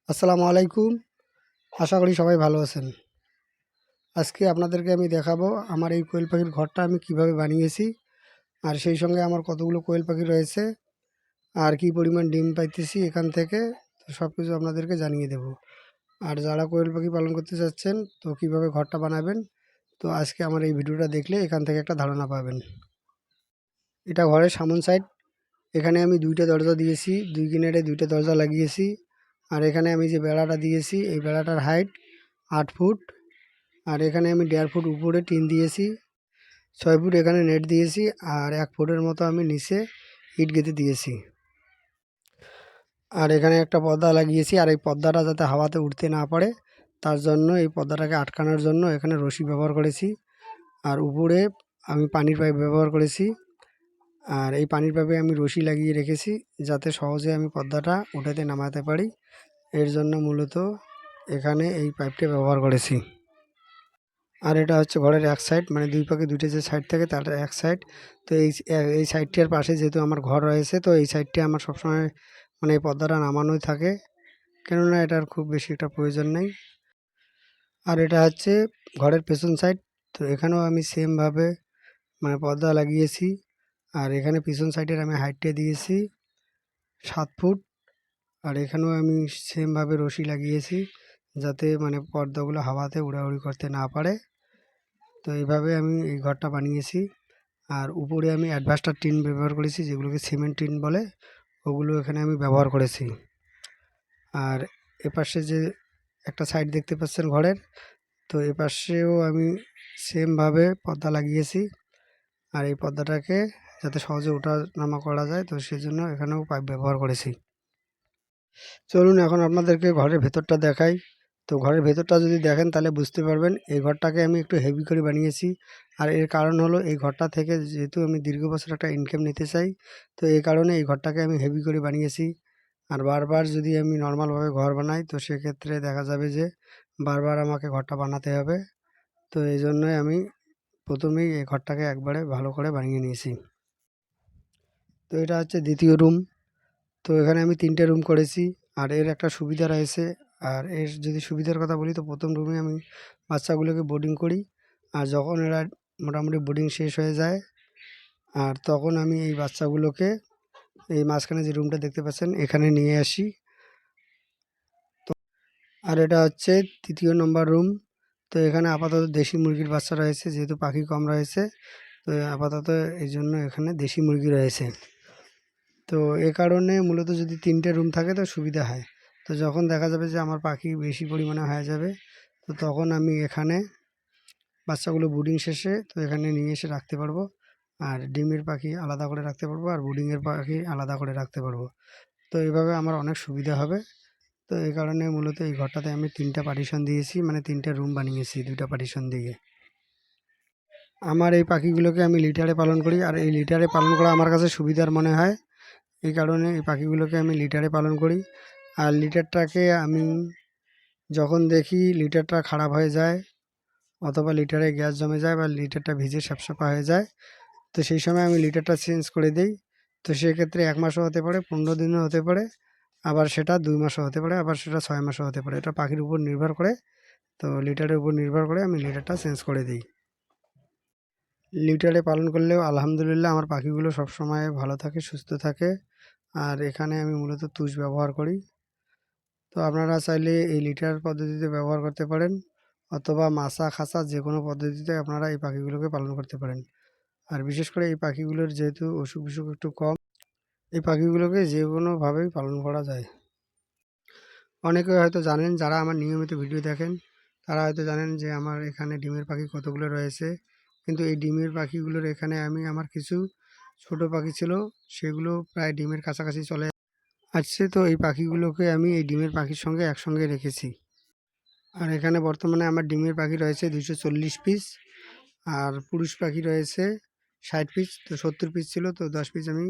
আসসালামু আলাইকুম। আশা করি সবাই ভালো আছেন। আজকে আপনাদেরকে আমি দেখাবো আমার এই কোয়েল পাখির ঘরটা আমি কিভাবে বানিয়েছি, আর সেই সঙ্গে আমার কতগুলো কোয়েল পাখি রয়েছে, আর কি পরিমাণ ডিম পাইতেছি এখান থেকে। তো সব কিছু আপনাদেরকে জানিয়ে দেব। আর যারা কোয়েল পাখি পালন করতে চাচ্ছেন, তো কিভাবে ঘরটা বানাবেন, তো আজকে আমার এই ভিডিওটা দেখলে এখান থেকে একটা ধারণা পাবেন। এটা ঘরের সামন সাইড। এখানে আমি 2টা দরজা দিয়েছি, 2 কিনারে 2টা দরজা লাগিয়েছি। আর এখানে আমি যে বেড়াটা দিয়েছি, এই বেড়াটার হাইট 8 ফুট। আর এখানে আমি 1.5 ফুট উপরে টিন দিয়েছি, 6 ফুট এখানে নেট দিয়েছি, আর 1 ফুটের মতো আমি নিচে ইট গেঁথে দিয়েছি। আর এখানে একটা পর্দা লাগিয়েছি, আর এই পর্দাটা যাতে হাওয়াতে উঠতে না পারে তার জন্য, এই পর্দাটাকে আটকানোর জন্য এখানে রশি ব্যবহার করেছি। আর উপরে আমি পানির পাইপ ব্যবহার করেছি। আর এই পানির পাইপে আমি রশি লাগিয়ে রেখেছি যাতে সহজে আমি পর্দাটা উঠাতে নামাতে পারি। এর জন্য মূলত এখানে এই পাইপটা ব্যবহার করেছি। আর এটা হচ্ছে ঘরের এক সাইড, মানে 2 পাখি 2টা যে সাইড থাকে তার এক সাইড। তো এই সাইডটার পাশে যেহেতু আমার ঘর রয়েছে, তো এই সাইডটা আমার সবসময় মানে এই পর্দাটা নামানোই থাকে, কেননা এটার খুব বেশি একটা প্রয়োজন নেই। আর এটা হচ্ছে ঘরের পেছন সাইড। তো এখানেও আমি সেমভাবে মানে পর্দা লাগিয়েছি। আর এখানে পিছন সাইডের আমি হাইটটা দিয়েছি 7 ফুট। আর এখানেও আমি সেমভাবে রশি লাগিয়েছি যাতে মানে পর্দাগুলো হাওয়াতে উড়াউড়ি করতে না পারে। তো এইভাবে আমি এই ঘরটা বানিয়েছি। আর উপরে আমি অ্যাডভাস্টার টিন ব্যবহার করেছি, যেগুলোকে সিমেন্ট টিন বলে, ওগুলো এখানে আমি ব্যবহার করেছি। আর এপাশে যে একটা সাইড দেখতে পাচ্ছেন ঘরের, তো এপাশেও আমি সেমভাবে পর্দা লাগিয়েছি। আর এই পর্দাটাকে যাতে সহজে ওঠা নামা করা যায়, তো সেজন্য এখানেও পাইপ ব্যবহার করেছি। চলুন এখন আপনাদেরকে ঘরের ভেতরটা দেখাই। তো ঘরের ভেতরটা যদি দেখেন তাহলে বুঝতে পারবেন এই ঘরটাকে আমি একটু হেভি করে বানিয়েছি। আর এর কারণ হলো এই ঘরটা থেকে যেহেতু আমি দীর্ঘ বছর একটা ইনকাম নিতে চাই, তো এই কারণে এই ঘরটাকে আমি হেভি করে বানিয়েছি। আর বারবার যদি আমি নর্মালভাবে ঘর বানাই, তো সেক্ষেত্রে দেখা যাবে যে বারবার আমাকে ঘরটা বানাতে হবে। তো এই জন্যই আমি প্রথমেই এই ঘরটাকে একবারে ভালো করে বানিয়ে নিয়েছি। তো এটা হচ্ছে দ্বিতীয় রুম। তো এখানে আমি 3টে রুম করেছি। আর এর একটা সুবিধা রয়েছে। আর এর যদি সুবিধার কথা বলি, তো প্রথম রুমে আমি বাচ্চাগুলোকে বোর্ডিং করি। আর যখন এরা মোটামুটি বোর্ডিং শেষ হয়ে যায়, আর তখন আমি এই বাচ্চাগুলোকে এই মাঝখানে যে রুমটা দেখতে পাচ্ছেন এখানে নিয়ে আসি। আর এটা হচ্ছে 3য় নম্বর রুম। তো এখানে আপাতত দেশি মুরগির বাচ্চা রয়েছে, যেহেতু পাখি কম রয়েছে, তো আপাতত এই জন্য এখানে দেশি মুরগি রয়েছে। তো এ কারণে মূলত যদি 3টে রুম থাকে তো সুবিধা হয়। তো যখন দেখা যাবে যে আমার পাখি বেশি পরিমাণে হয়ে যাবে, তো তখন আমি এখানে বাচ্চাগুলো ব্রুডিং শেষে তো এখানে নিয়ে এসে রাখতে পারবো। আর ডিমের পাখি আলাদা করে রাখতে পারবো, আর ব্রুডিংয়ের পাখি আলাদা করে রাখতে পারবো। তো এইভাবে আমার অনেক সুবিধা হবে। তো এই কারণে মূলত এই ঘরটাতে আমি 3টা পার্টিশন দিয়েছি, মানে 3টে রুম বানিয়েছি 2টা পার্টিশন দিয়ে। আমার এই পাখিগুলোকে আমি লিটারে পালন করি, আর এই লিটারে পালন করা আমার কাছে সুবিধার মনে হয়। এই কারণে এই পাখিগুলোকে আমি লিটারে পালন করি। আর লিটারটাকে আমি যখন দেখি লিটারটা খারাপ হয়ে যায়, অথবা লিটারে গ্যাস জমে যায়, বা লিটারটা ভিজে স্যাপসেপা হয়ে যায়, তো সেই সময় আমি লিটারটা চেঞ্জ করে দিই। তো সেক্ষেত্রে 1 মাসও হতে পারে, 15 দিনও হতে পারে, আবার সেটা 2 মাসও হতে পারে, আবার সেটা 6 মাসও হতে পারে। এটা পাখির উপর নির্ভর করে। তো লিটারের উপর নির্ভর করে আমি লিটারটা চেঞ্জ করে দিই। লিটারে পালন করলেও আলহামদুলিল্লাহ আমার পাখিগুলো সবসময় ভালো থাকে, সুস্থ থাকে। আর এখানে আমি মূলত তুষ ব্যবহার করি। তো আপনারা চাইলে এই লিটার পদ্ধতিতে ব্যবহার করতে পারেন, অথবা মাছা খাঁচা যে কোনো পদ্ধতিতে আপনারা এই পাখিগুলোকে পালন করতে পারেন। আর বিশেষ করে এই পাখিগুলোর যেহেতু অসুখ বিসুখ একটু কম, এই পাখিগুলোকে যে কোনোভাবেই পালন করা যায়। অনেকে হয়তো জানেন, যারা আমার নিয়মিত ভিডিও দেখেন তারা হয়তো জানেন যে আমার এখানে ডিমের পাখি কতগুলো রয়েছে। কিন্তু এই ডিমের পাখিগুলোর এখানে আমি আমার কিছু ছোট পাখি ছিল, সেগুলো প্রায় ডিমের কাছাকাছি চলে আসছে। তো এই পাখিগুলোকে আমি এই ডিমের পাখির সঙ্গে একসঙ্গে রেখেছি। আর এখানে বর্তমানে আমার ডিমের পাখি রয়েছে 240 পিস। আর পুরুষ পাখি রয়েছে 60 পিস। তো 70 পিস ছিল, তো 10 পিস আমি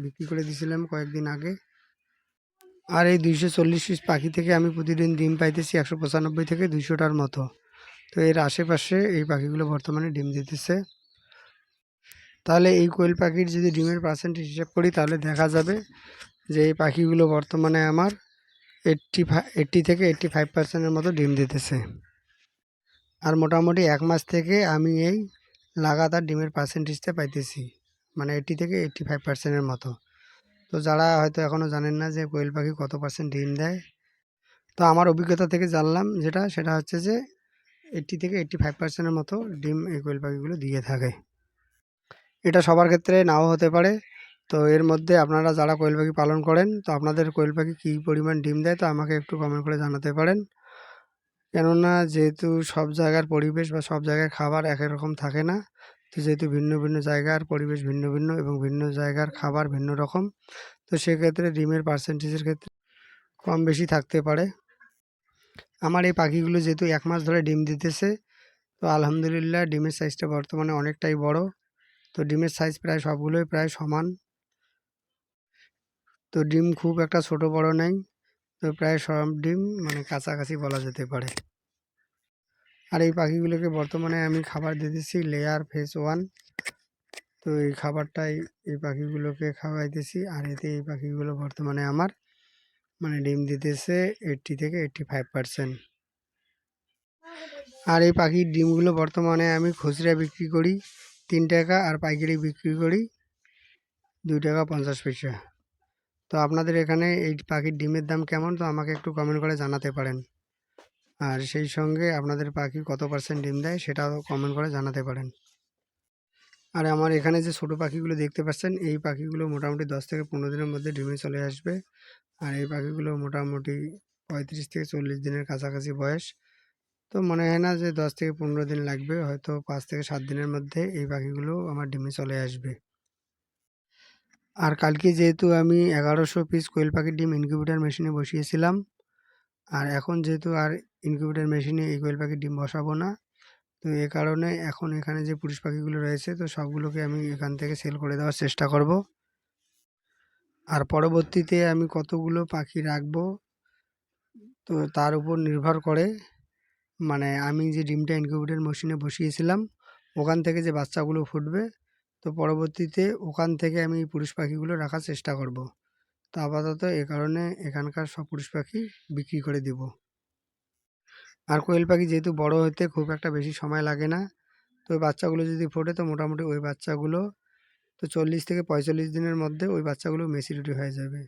বিক্রি করে দিয়েছিলাম কয়েকদিন আগে। আর এই 240 পিস পাখি থেকে আমি প্রতিদিন ডিম পাইতেছি 195 থেকে 200টার মতো। তো এর আশেপাশে এই পাখিগুলো বর্তমানে ডিম দিতেছে। তাহলে এই কোয়েল পাখির যদি ডিমের পার্সেন্টেজ হিসাব করি, তাহলে দেখা যাবে যে এই পাখিগুলো বর্তমানে আমার 80 থেকে 85% মতো ডিম দিতেছে। আর মোটামুটি 1 মাস থেকে আমি এই লাগাতার ডিমের পার্সেন্টেজটা পাইতেছি, মানে 80 থেকে 85% মতো। তো যারা হয়তো এখনও জানেন না যে কোয়েল পাখি কত পার্সেন্ট ডিম দেয়, তো আমার অভিজ্ঞতা থেকে জানলাম সেটা হচ্ছে যে 80 থেকে 85% মতো ডিম এই কোয়েল পাখিগুলো দিয়ে থাকে। এটা সবার ক্ষেত্রে নাও হতে পারে। তো এর মধ্যে আপনারা যারা কোয়েল পাখি পালন করেন, তো আপনাদের কোয়েল পাখি কী পরিমাণ ডিম দেয়, তো আমাকে একটু কমেন্ট করে জানাতে পারেন। কেননা যেহেতু সব জায়গার পরিবেশ বা সব জায়গায় খাবার একই রকম থাকে না, তো যেহেতু ভিন্ন ভিন্ন জায়গার পরিবেশ ভিন্ন ভিন্ন এবং ভিন্ন জায়গার খাবার ভিন্ন রকম, তো সেক্ষেত্রে ডিমের পার্সেন্টেজের ক্ষেত্রে কম বেশি থাকতে পারে। আমার এই পাখিগুলো যেহেতু 1 মাস ধরে ডিম দিতেছে, তো আলহামদুলিল্লাহ ডিমের সাইজটা বর্তমানে অনেকটাই বড়। তো ডিমের সাইজ প্রায় সবগুলোই প্রায় সমান। তো ডিম খুব একটা ছোট বড় নেই। তো প্রায় সব ডিম মানে কাছাকাছি বলা যেতে পারে। আর এই পাখিগুলোকে বর্তমানে আমি খাবার দিতেছি লেয়ার ফেস 1। তো এই খাবারটাই এই পাখিগুলোকে খাওয়াইতেছি। আর এতে এই পাখিগুলো বর্তমানে আমার মানে ডিম দিতেছে 80 থেকে 85%। আর এই পাখির ডিমগুলো বর্তমানে আমি খুচরা বিক্রি করি 3 টাকা, আর পাইকারি বিক্রি করি 2 টাকা 50 পয়সা। তো আপনাদের এখানে এই পাখির ডিমের দাম কেমন, তো আমাকে একটু কমেন্ট করে জানাতে পারেন। আর সেই সঙ্গে আপনাদের পাখি কত পার্সেন্ট ডিম দেয় সেটাও কমেন্ট করে জানাতে পারেন। আর আমার এখানে যে ছোটো পাখিগুলো দেখতে পাচ্ছেন, এই পাখিগুলো মোটামুটি 10 থেকে 15 দিনের মধ্যে ডিমে চলে আসবে। আর এই পাখিগুলো মোটামুটি 35 থেকে 40 দিনের কাছাকাছি বয়স। তো মনে হয় না যে 10 থেকে 15 দিন লাগবে, হয়তো 5 থেকে 7 দিনের মধ্যে এই পাখিগুলো আমার ডিমে চলে আসবে। আর কালকে যেহেতু আমি 1100 পিস কোয়েল পাখির ডিম ইনকিউবেটর মেশিনে বসিয়েছিলাম, আর এখন যেহেতু আর ইনকিউবেটর মেশিনে এই কোয়েল পাখির ডিম বসাবো না, তো এ কারণে এখন এখানে যে পুরুষ পাখিগুলো রয়েছে, তো সবগুলোকে আমি এখান থেকে সেল করে দেওয়ার চেষ্টা করব। আর পরবর্তীতে আমি কতগুলো পাখি রাখবো, তো তার উপর নির্ভর করে, মানে আমি যে ডিমটা ইনকিউবেটর মেশিনে বসিয়েছিলাম ওখান থেকে যে বাচ্চাগুলো ফুটবে, তো পরবর্তীতে ওখান থেকে আমি পুরুষ পাখিগুলো রাখার চেষ্টা করব। তো আপাতত এ কারণে এখানকার সব পুরুষ পাখি বিক্রি করে দিব। আর কোয়েল পাখি যেহেতু বড় হতে খুব একটা বেশি সময় লাগে না, তো ওই বাচ্চাগুলো যদি ফোটে, তো মোটামুটি ওই বাচ্চাগুলো তো 40 থেকে 45 দিনের মধ্যে ওই বাচ্চাগুলো ম্যাচুরিটি হয়ে যাবে।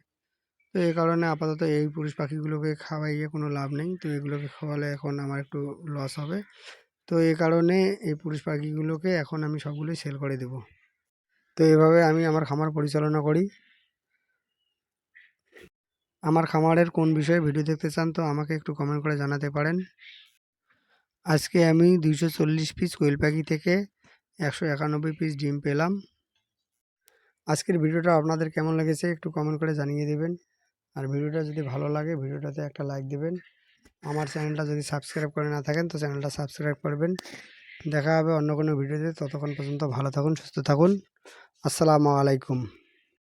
তো এই কারণে আপাতত এই পুরুষ পাখিগুলোকে খাওয়াইয়ে কোনো লাভ নেই। তো এগুলোকে খাওয়ালে এখন আমার একটু লস হবে। তো এই কারণে এই পুরুষ পাখিগুলোকে এখন আমি সবগুলোই সেল করে দেব। তো এভাবে আমি আমার খামার পরিচালনা করি। আমার খামারের কোন বিষয়ে ভিডিও দেখতে চান, তো আমাকে একটু কমেন্ট করে জানাতে পারেন। আজকে আমি 240 পিস কোয়েল পাখি থেকে 191 পিস ডিম পেলাম। আজকের ভিডিওটা আপনাদের কেমন লেগেছে একটু কমেন্ট করে জানিয়ে দেবেন। আর ভিডিওটা যদি ভালো লাগে ভিডিওটাতে একটা লাইক দেবেন। আমার চ্যানেলটা যদি সাবস্ক্রাইব করে না থাকেন, তো চ্যানেলটা সাবস্ক্রাইব করবেন। দেখা হবে অন্য কোনো ভিডিওতে। ততক্ষণ পর্যন্ত ভালো থাকুন, সুস্থ থাকুন। আসসালামু আলাইকুম।